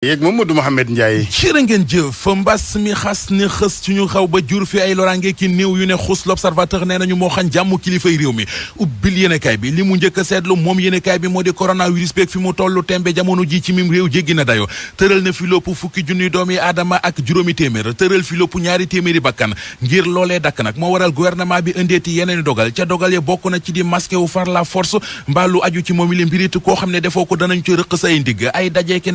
yeeg Mamadou Mouhamed Ndiaye. jërë ngeen jëf mbas mi xas ne xës ci ñu xaw ba jur fi ay loraange ki néew yu ne xus l'observateur nee nañu moo xam jàmm kilifay réew mi ubbil yéenekaay bi li mu njëkk a seetlu moom yéenekaay bi moo di coronavirus beeg fi mu tollu tembe jamono ji ci mim réew jéggi na dayo tëral na fi lopp fukki junniy doomi aadama ak juróomi téeméer tëral fi lopp ñaari téeméeri bakkan ngir loolee dakk nag moo waral gouvernement bi indeeti yeneen dogal ca dogal ya bokk na ci di masqué wu far la force mbaalu aju ci moom li mbirit koo xam ne defoo ko danañ ci rëq say ndigg ay dajeeki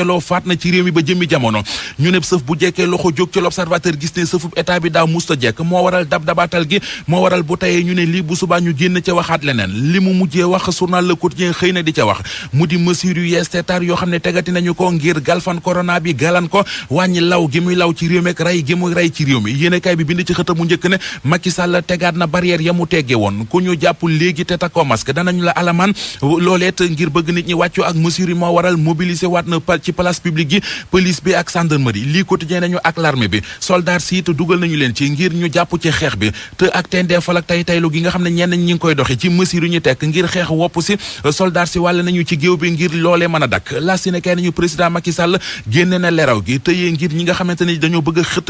dajaloo faat na ci réew mi ba jëmmi jamono ñu ne sëf bu jekkee loxo jóg ci l'observateur gis ne sëfub état bi daa musta jekk moo waral dabaatal gi moo waral bu tayee ñu ne lii bu subaa ñu génn ca waxaat leneen li mu mujjee wax journal Le Quotidien xëy na di ca wax mu di mesures yu yees te tar yoo xam ne tegati nañu ko ngir galfan corona bi galan ko wàññi law gi muy law ci réew mi ak rey gi muy rey ci réew mi yéenekaay bi bind ci xëta mu njëkk ne Macky Sall tegaat na barrière ya mu tegge woon ku ñu jàpp léegi te takkoo masque danañu la alamaan looleet ngir bëgg nit ñi wàccoo ak mesures yi moo waral mobiliser waat na ci place publique gi police bi ak gendarmerie lii quotidien nañu ak l'armée bi soldats si te dugal nañu leen ci ngir ñu jàpp ci xeex bi te ak tendeefal ak taylu gi nga xam ne ñenn ñi ngi koy doxi ci mesures yu ñu tekk ngir xeex wopp si soldats si wàll nañu ci géew bi ngir loolee mën a dakk la si ne kay nañu président Macky Sall génne na leraw gi tëyee ngir ñi nga xamante ni dañoo bëgg a xëtt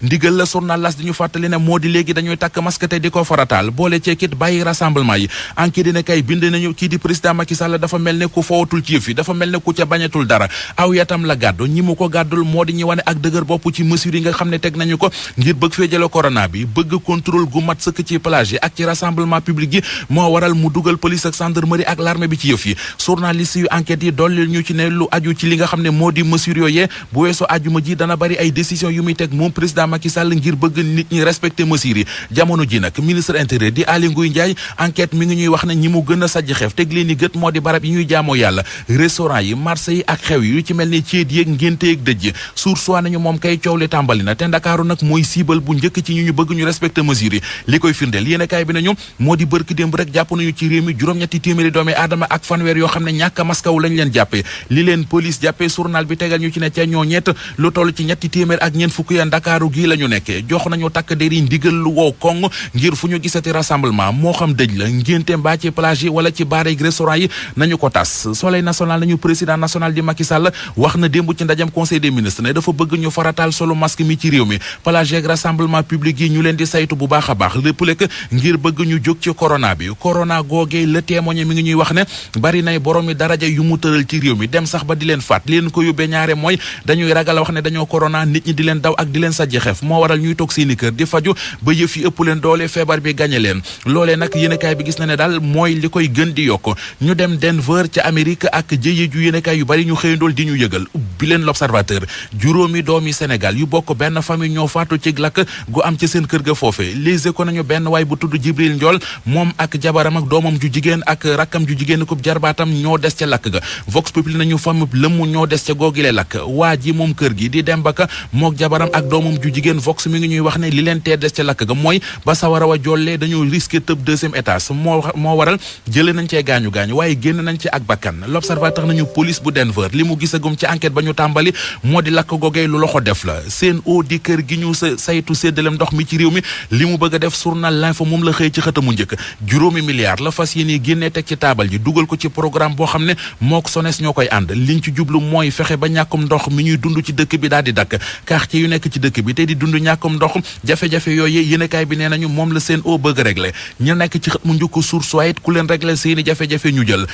ndigal la journal L'As di ñu fàttali ne moo di léegi dañuy takk masque te di ko farataal boole ceekit bàyyi rassemblement yi enquête dina kay bind nañu kii di président Macky Sall dafa mel ne ku foowatul ci yëf yi dafa mel ne ku ca bañatul dara aw yatam la gàddu ñi mu ko gàddul moo di ñi wane ak dëgër bopp ci mesures yi nga xam ne teg nañu ko ngir bëgg fee jële corona bi bëgg contrôle gu mat sëkk ci plage yi ak ci rassemblement public yi moo waral mu dugal police ak gendarmerie ak l'armée bi ci yëf yi journaliste yu enquête yi dolli ñu ci ne lu aju ci li nga xam ne moo di mesures yooyee bu weesoo ajuma ji dana bari ay décision yu muy teg moom président Macky Sall ngir bëgg nit ñi respecter mesures yi jamono ji nag ministre intérieur di Aly Ngouille Ndiaye enquête mi ngi ñuy wax ne ñi mu gën a sajj xeef teg leen ni gët moo di barab yi ñuy jaamoo yàlla restaurant yi marché yi ak xew yi yu ci mel ni ceet yéeg ngénte yeeg dëj source nañu moom kay coow li tàmbali na te Ndakaaru nag mooy cible bu njëkk ci ñu bëgg ñu respecter mesures yi li koy firndeel yéenekaay bi nañu moo di bërki démb rek jàpp nañu ci réew mi juróom-ñetti téeméeri doomi aadama ak fanweer yoo xam ne ñàkk maskaw lañ leen jàppee li leen police jàppee journal bi tegal ñu ci ne ca ñoo ñett lu toll ci ñetti téeméer ak ñeent fukk ya Ndakaaru gii la ñu nekkee jox nañu takk der yi ndigal lu wow koŋ ngir fu ñu gisati rassemblement moo xam dëj la ngénte mbaa ci plage yi wala ci baar ak restaurant yi nañu ko tas Soleil national nañu président national di Macky Sall wax na démb ci ndajam conseil des ministres ne dafa bëgg ñu farataal solo masque mi ci réew mi plage ak rassemblement public yi ñu leen di saytu bu baax a baax lépp lekk ngir bëgg ñu jóg ci corona bi corona googee le témoigné mi ngi ñuy wax ne bari nay borom mi daraja yu mu tëral ci réew mi dem sax ba di leen faat leen ko yóbbee ñaare mooy dañuy ragal wax ne dañoo corona nit ñi di leen daw ak di leen sajji xef moo waral ñuy toog seeni kër di faju ba yëf yi ëpp leen doole feebar bi gañe leen loolee nag yéenekaay bi gis na ne daal mooy li koy gën di yokk ñu dem Denver ca Amérique ak jëye ju yéenekaay yu bari ñu xëyandool di ñu yëgal bi leen l'Observateur juróomi doomi Sénégal yu bokk benn famille ñoo faatu ci lakk gu am ci seen kër ga foofe Les Échos nañu benn waay bu tudd Jibril Ndiol moom ak jabaram ak doomam ju jigéen ak rakkam ju jigéen ko jarbaatam ñoo des ca lakk ga Vox Populi nañu famille lëmm ñoo des ca googile lakk waa ji moom kër gi di dem baka mook jabaram ak doomam ju jigéen Vox mi ngi ñuy wax ne li leen tee des ca lakk ga mooy ba sawara wa jollee dañoo risqué tëb deuxième étage moo waral jëlee nañ cee gaañu waaye génn nañ ci ak bakkan L'Observateur nañu police bu Denver li mu gisagum ci enquête ba ñu tàmbali moo di lakk googee lu loxo def la seen eau di kër gi ñu saytu séddalem ndox mi ci réew mi li mu bëgg a def journal L'Info moom la xëy ci xëtamu njëkk juróomi milliards la fas yéene génnee teg ci taabal ji dugal ko ci programme boo xam ne mook SONES ñoo koy ànd liñ ci jublu mooy fexe ba ñàkkum ndox mi ñuy dund ci dëkk bi daal di dakk quartier yu nekk ci dëkk bi te di dund ñàkkum ndox jafe-jafe yooyu yéenekaay bi nee nañu moom la seen eau bëgg régler ñu nekk ci xët mu njëkk source it ku leen régler seeni jafe-jafe ñu jël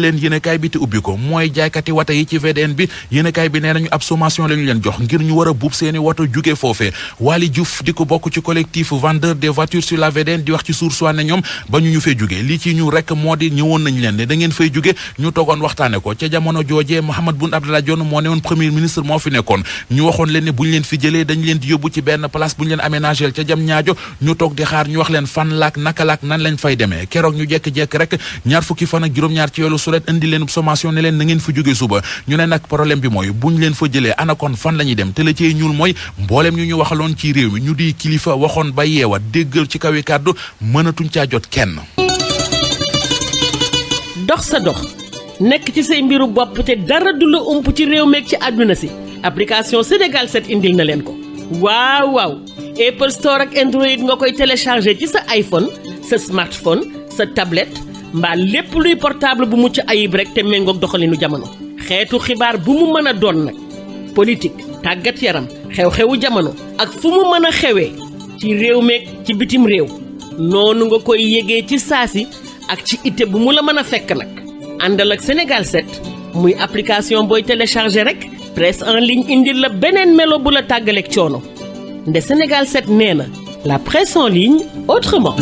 leen yéenekaay bi te ubbi ko mooy jaaykati wata yi ci VDN bi yéenekaay bi nee nañu ab sommation la ñu leen jox ngir ñu war a buub seeni woto jugee foofee Waly Diouf di ko bokk ci collectif vendeur des voitures sur la VDN di wax ci source ne ñoom ba ñu fay jugee lii ci ñu rek moo di ñëwoon nañ leen ne da ngeen fay jugee ñu toogoon waxtaane ko ca jamono joojee Mahammed Boun Abdallah Dionne moo ne woon premier ministre moo fi nekkoon ñu waxoon leen ne bu ñu leen fi jëlee dañ leen di yóbbu ci benn place bu ñu leen aménagé ca jam ñaajo ñu toog di xaar ñu wax leen fan laak naka laak nan lañ fay demee keroog ñu jekk-jekk rek ñaar fukki fan ak juróom-ñaar ci yoolu sulet indi leen sommation ne leen na ngeen fi jóge suba ñu ne nag problème bi mooy bu ñu leen fa jëlee ana kon fan la ñuy dem te la cee ñuul mooy mbooleem ñu waxaloon ci réew mi ñu di kilifa waxoon ba yeewa déggal ci kawi kàddu mënatuñ caa jot kenn. dox sa dox nekk ci say mbiru bopp te dara du la ump ci réew meeg ci àdduna si application Sénégal 7 indil na leen ko waaw Apple Store ak Android nga koy télécharger ci sa iPhone sa smartphone sa tablette mbaa lépp luy portable bu mucc ayib rek te méngoog doxalinu jamono xeetu xibaar bu mu mën a doon nag politique tàggat yaram xew-xewu jamono ak fu mu mën a xewee ci réew meeg ci bitim réew noonu nga koy yégee ci saasi ak ci ite bu mu la mën a fekk nag àndal ak Sénégal 7 muy application booy téléchargé rek presse en ligne indil la beneen melo bu la tàggaleeg coono nde Sénégal 7 nee na la presse en ligne autrement.